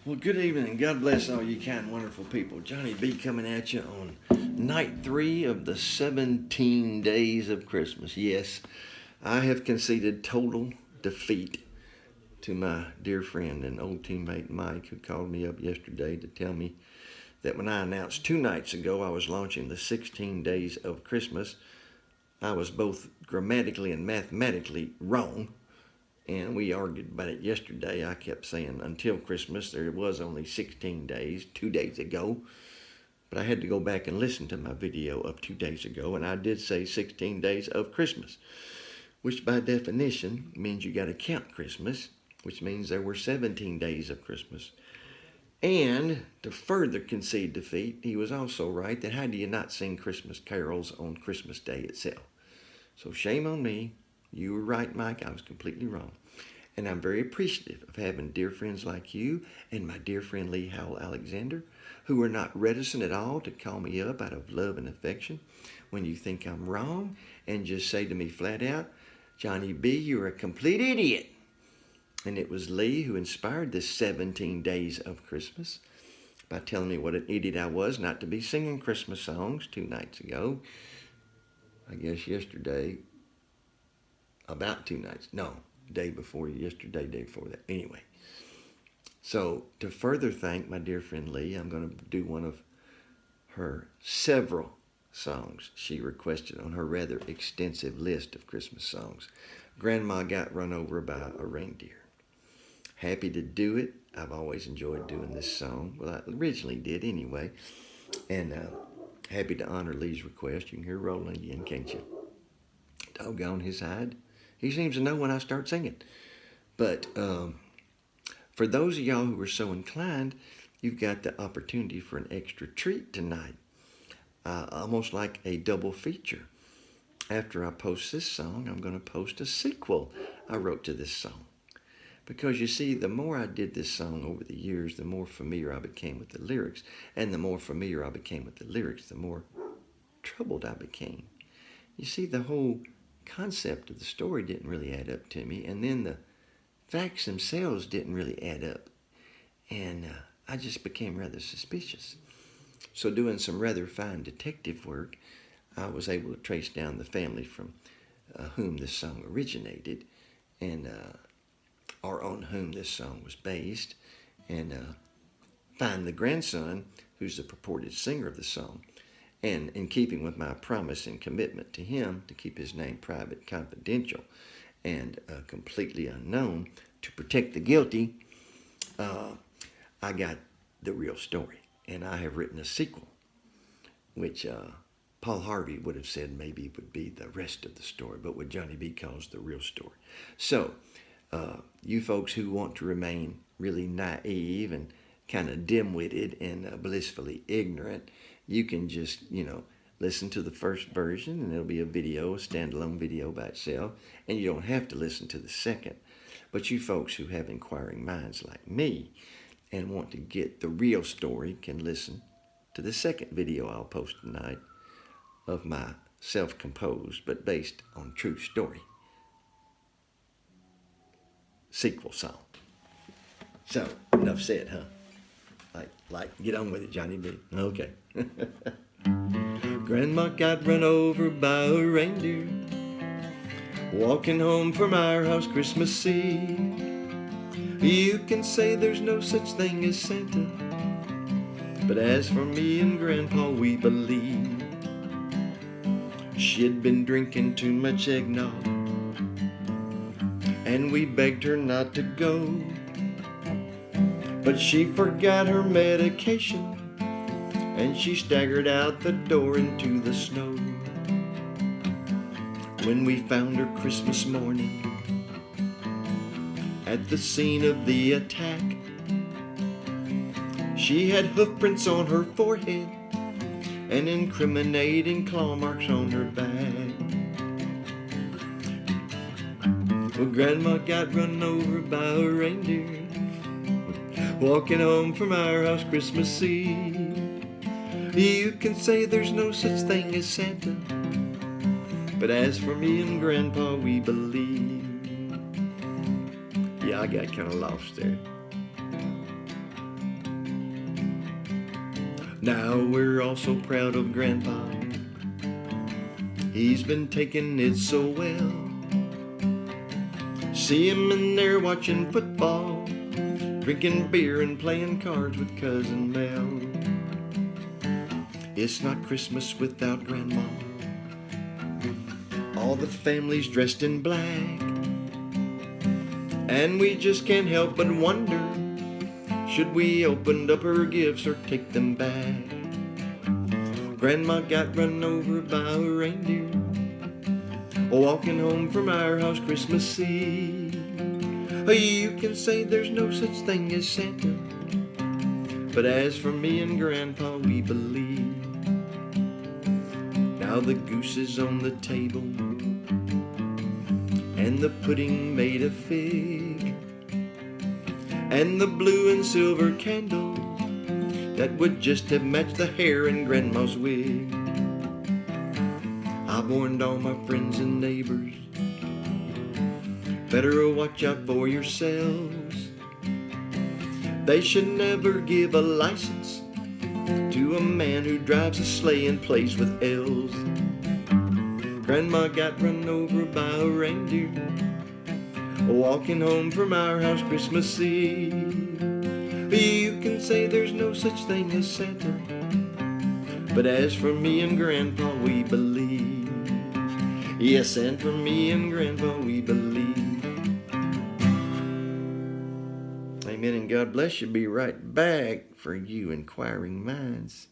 Well, good evening and God bless all you kind, wonderful people. Johnny B coming at you on night 3 of the 17 days of Christmas. Yes, I have conceded total defeat to my dear friend and old teammate Mike, who called me up yesterday to tell me that when I announced 2 nights ago I was launching the 16 days of Christmas, I was both grammatically and mathematically wrong. And we argued about it yesterday. I kept saying until Christmas there was only 16 days, 2 days ago. But I had to go back and listen to my video of 2 days ago, and I did say 16 days of Christmas, which by definition means you got to count Christmas, which means there were 17 days of Christmas. And to further concede defeat, he was also right that how do you not sing Christmas carols on Christmas Day itself? So shame on me. You were right, Mike. I was completely wrong. And I'm very appreciative of having dear friends like you and my dear friend Lee Howell Alexander, who are not reticent at all to call me up out of love and affection when you think I'm wrong and just say to me flat out, Johnny B, you're a complete idiot. And it was Lee who inspired this 17 days of Christmas by telling me what an idiot I was not to be singing Christmas songs 2 nights ago. I guess yesterday, about 2 nights, no, day before yesterday, day before that. Anyway, so to further thank my dear friend Lee, I'm going to do one of her several songs she requested on her rather extensive list of Christmas songs. Grandma Got Run Over by a Reindeer. Happy to do it. I've always enjoyed doing this song. Well, I originally did anyway. And happy to honor Lee's request. You can hear rolling again, can't you? Doggone his hide. He seems to know when I start singing. But for those of y'all who are so inclined, you've got the opportunity for an extra treat tonight. Almost like a double feature. After I post this song, I'm going to post a sequel I wrote to this song. Because you see, the more I did this song over the years, the more familiar I became with the lyrics. And the more familiar I became with the lyrics, the more troubled I became. You see, the whole concept of the story didn't really add up to me, and then the facts themselves didn't really add up, and I just became rather suspicious. So doing some rather fine detective work, I was able to trace down the family from whom this song originated, and or on whom this song was based, and find the grandson who's the purported singer of the song. And in keeping with my promise and commitment to him to keep his name private, confidential, and completely unknown to protect the guilty, I got the real story. And I have written a sequel, which Paul Harvey would have said maybe would be the rest of the story, but what Johnny B calls the real story. So, you folks who want to remain really naive and kind of dim-witted and blissfully ignorant, you can just, listen to the first version, and it'll be a video, a standalone video by itself, and you don't have to listen to the second. But you folks who have inquiring minds like me and want to get the real story can listen to the second video I'll post tonight of my self-composed but based on true story sequel song. So, enough said, huh? Like, get on with it, Johnny B. Okay. Grandma got run over by a reindeer walking home from our house Christmas Eve. You can say there's no such thing as Santa, but as for me and Grandpa, we believe. She'd been drinking too much eggnog, and we begged her not to go. But she forgot her medication, and she staggered out the door into the snow. When we found her Christmas morning at the scene of the attack, she had hoof prints on her forehead and incriminating claw marks on her back. Well, Grandma got run over by a reindeer walking home from our house Christmas Eve. You can say there's no such thing as Santa, but as for me and Grandpa, we believe. Yeah, I got kind of lost there. Now we're all so proud of Grandpa. He's been taking it so well. See him in there watching football, drinking beer and playing cards with Cousin Mel. It's not Christmas without Grandma. All the family's dressed in black, and we just can't help but wonder, should we open up her gifts or take them back? Grandma got run over by a reindeer walking home from our house Christmas Eve. You can say there's no such thing as Santa, but as for me and Grandpa, we believe. Now the goose is on the table, and the pudding made of fig, and the blue and silver candles that would just have matched the hair in Grandma's wig. I've warned all my friends and neighbors, better watch out for yourselves. They should never give a license to a man who drives a sleigh and plays with elves. Grandma got run over by a reindeer walking home from our house Christmas Eve. You can say there's no such thing as Santa, but as for me and Grandpa, we believe. Yes, and for me and Grandpa, we believe. Amen, and God bless you. Be right back for you inquiring minds.